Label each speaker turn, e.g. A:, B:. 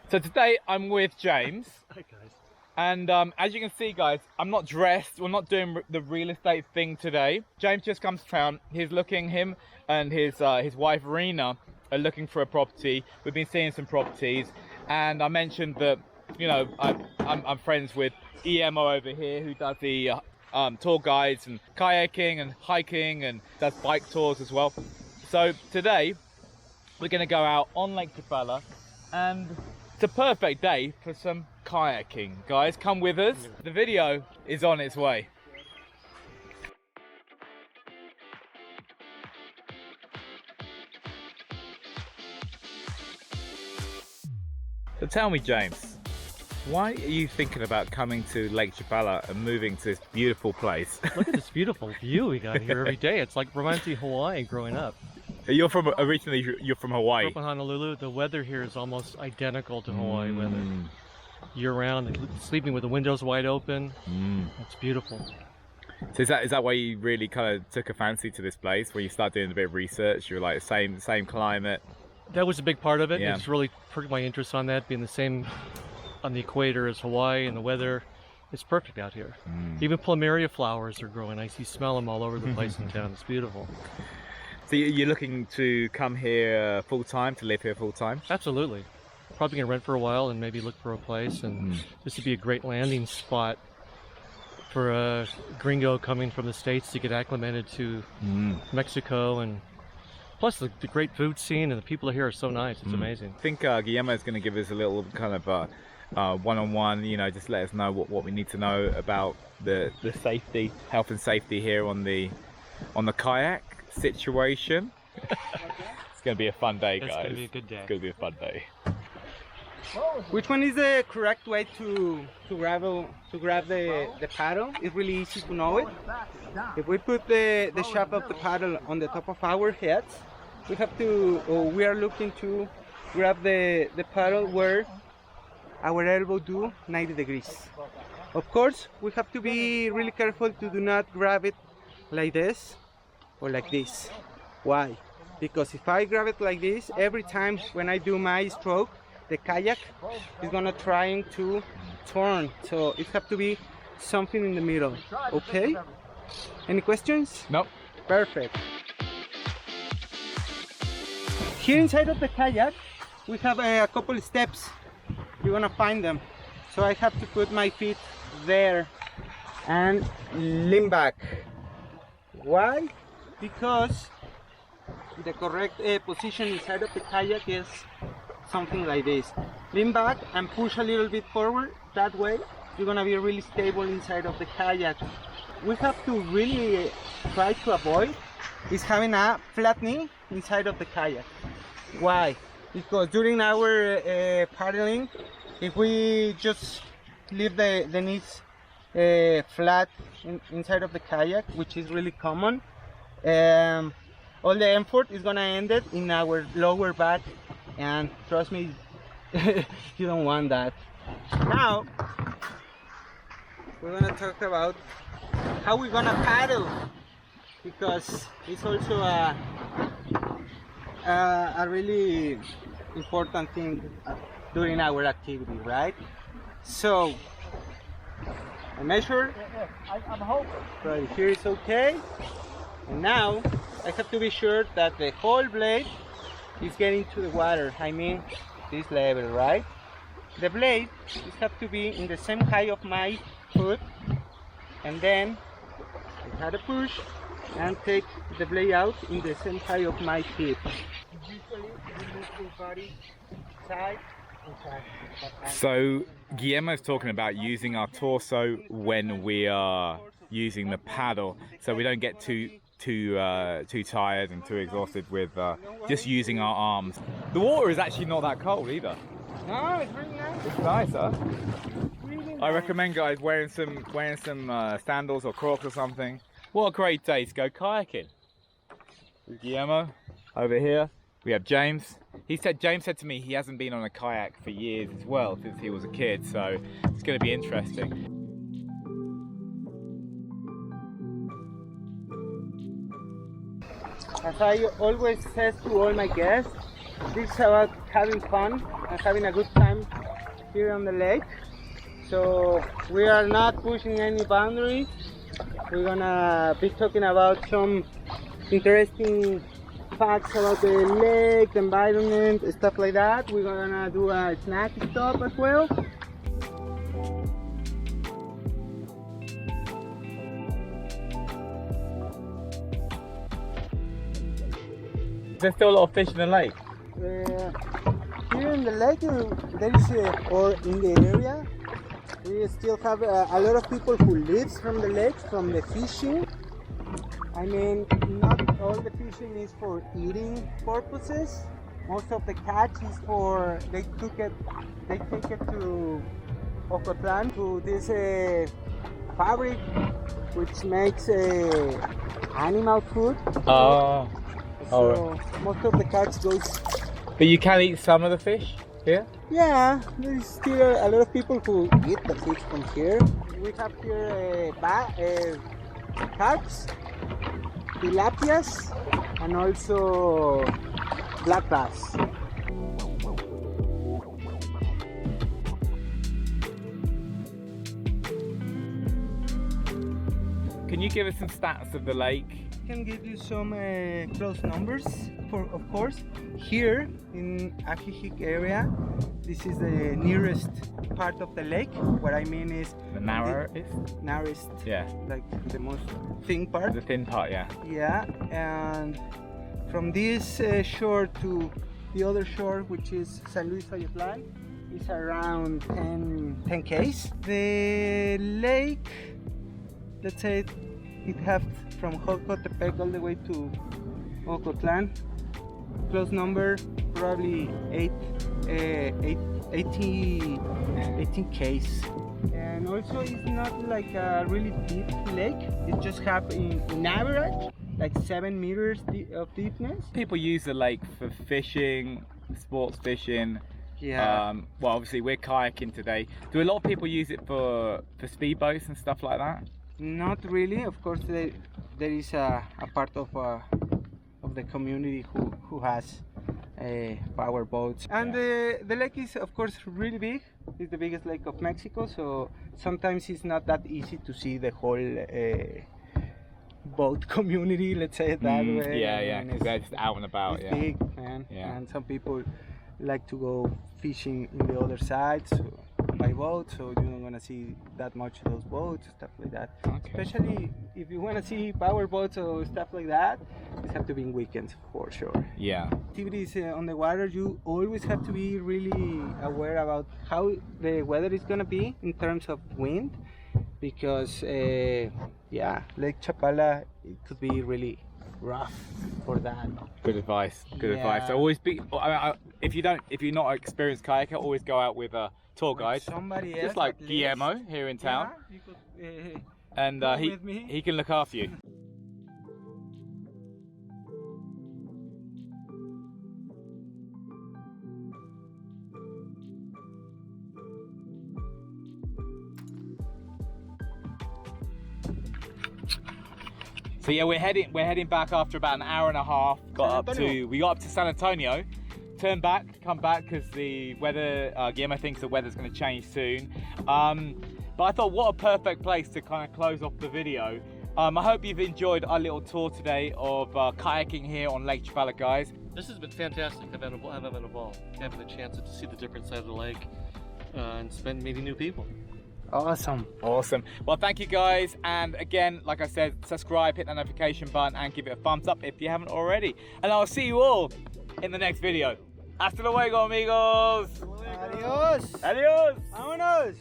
A: So today I'm with James.
B: Hi guys.
A: And as you can see, guys, I'm not dressed. We're not doing the real estate thing today. James just comes to town. Him and his wife Rena are looking for a property. We've been seeing some properties, and I mentioned that, you know, I'm friends with Guillermo over here, who does the tour guides and kayaking and hiking and does bike tours as well. So today we're going to go out on Lake Chapala, and it's a perfect day for some kayaking. Guys, come with us. The video is on its way. So tell me, James, why are you thinking about coming to Lake Chapala and moving to this beautiful place?
B: Look at this beautiful view we got here every day. It's like reminds me of Hawaii growing up.
A: You're from originally you're from Hawaii.
B: Grew up in Honolulu. The weather here is almost identical to Hawaii weather. Year round, sleeping with the windows wide open. It's beautiful.
A: So is that why you really kind of took a fancy to this place? When you start doing a bit of research, you're like same climate.
B: That was a big part of it.
A: Yeah.
B: It's really perked my interest on that, being the same on the equator as Hawaii, and the weather is perfect out here. Even plumeria flowers are growing. You smell them all over the place in town. It's beautiful.
A: So you're looking to come here full time, to live here full time?
B: Absolutely. Probably gonna rent for a while and maybe look for a place, and this would be a great landing spot for a gringo coming from the States to get acclimated to Mexico, and plus the great food scene, and the people here are so nice. It's amazing.
A: I think Guillermo is going to give us a little kind of one-on-one, you know, just let us know what we need to know about the safety, health and safety here on the kayak situation. It's going to be a fun day, guys.
B: It's going to be a good day.
A: It's going to be a fun day.
C: Which one is the correct way to grab the paddle? It's really easy to know it. If we put the shaft of the paddle on the top of our heads, we are looking to grab the paddle where our elbow do 90 degrees. Of course, we have to be really careful to do not grab it like this or like this. Why? Because if I grab it like this, every time when I do my stroke, the kayak is gonna trying to turn. So it have to be something in the middle. Okay? Any questions?
A: Nope.
C: Perfect. Here inside of the kayak, we have a couple of steps. You're gonna find them. So I have to put my feet there and lean back. Why? Because the correct position inside of the kayak is something like this. Lean back and push a little bit forward. That way you're gonna be really stable inside of the kayak. We have to really try to avoid is having a flat knee inside of the kayak. Why? Because during our paddling, if we just leave the knees flat inside of the kayak, which is really common, all the effort is gonna end it in our lower back, and trust me, you don't want that. Now we're gonna talk about how we're gonna paddle, because it's also a really important thing during our activity, right? So I measure right here is okay, and now I have to be sure that the whole blade is getting to the water. I mean this level, right? The blade have to be in the same height of my foot, and then I had to push and take the blade out in the same height of my feet. Usually we move the body side and side.
A: So Guillermo's talking about using our torso when we are using the paddle, so we don't get too tired and too exhausted with just using our arms. The water is actually not that cold either.
C: No, it's really nice.
A: It's nice, huh?
C: Really nice.
A: I recommend, guys, wearing some sandals or Crocs or something. What a great day to go kayaking. With Guillermo over here. We have James. James said to me he hasn't been on a kayak for years as well, since he was a kid, so it's going to be interesting.
C: As I always say to all my guests, this is about having fun and having a good time here on the lake. So we are not pushing any boundaries. We're gonna be talking about some interesting facts about the lake, the environment, stuff like that. We're gonna do a snack stop as well.
A: There's still a lot of fish in the lake.
C: Here in the lake, there is, or in the area, we still have a lot of people who lives from the lake, from the fishing. I mean, not all the fishing is for eating purposes. Most of the catch is for, they take it to Ocotlan, to this fabric which makes animal food.
A: Oh.
C: So most of the catch goes.
A: But you can eat some of the fish here?
C: Yeah, there is still a lot of people who eat the fish from here. We have here carps, tilapias, and also black bass.
A: Can you give us some stats of the lake?
C: I can give you some close numbers. Of course, here in Ajijic area, this is the nearest part of the lake. What I mean is
A: The narrowest?
C: Yeah, like the most thin part.
A: The thin part, yeah.
C: Yeah, and from this shore to the other shore, which is San Luis Ayatlan, is around 10 k's. The lake, let's say it has from Jocotepec all the way to Ocotlan, close number, probably 18 k's. And also it's not like a really deep lake, it just have in average like 7 meters of deepness.
A: People use the lake for fishing, sports fishing.
C: Yeah.
A: Well, obviously we're kayaking today. Do a lot of people use it for speedboats and stuff like that?
C: Not really. Of course, there is a part of the community who has power boats, and the lake is of course really big. It's the biggest lake of Mexico, so sometimes it's not that easy to see the whole boat community. Let's say it that way.
A: Yeah, because they're just out and about.
C: It's big, man.
A: Yeah.
C: And some people like to go fishing in the other side, so by boat, so you're not gonna see that much of those boats, stuff like that.
A: Okay.
C: Especially if you wanna see power boats or stuff like that, it have to be in weekends for sure.
A: Yeah.
C: Activities on the water, you always have to be really aware about how the weather is gonna be in terms of wind, because yeah, Lake Chapala, it could be really rough for that.
A: Good advice. Good
C: Yeah.
A: advice. So always be. If you're not an experienced kayaker, always go out with a tour guide.
C: Somebody else,
A: Just like
C: at least.
A: Guillermo here in town,
C: Yeah, you could,
A: and
C: go
A: he
C: with me.
A: he can look after you. So yeah, we're heading back after about an hour and a half. We got up to San Antonio, turned back, come back because the weather. Guillermo thinks the weather's going to change soon. But I thought, what a perfect place to kind of close off the video. I hope you've enjoyed our little tour today of kayaking here on Lake Chapala, guys.
B: This has been fantastic. I'm having a ball, having the chance to see the different side of the lake and meeting new people.
C: Awesome.
A: Awesome. Well, thank you guys. And again, like I said, subscribe, hit that notification button and give it a thumbs up if you haven't already. And I'll see you all in the next video. Hasta luego, amigos.
C: Adiós.
A: Adios.
C: Vámonos.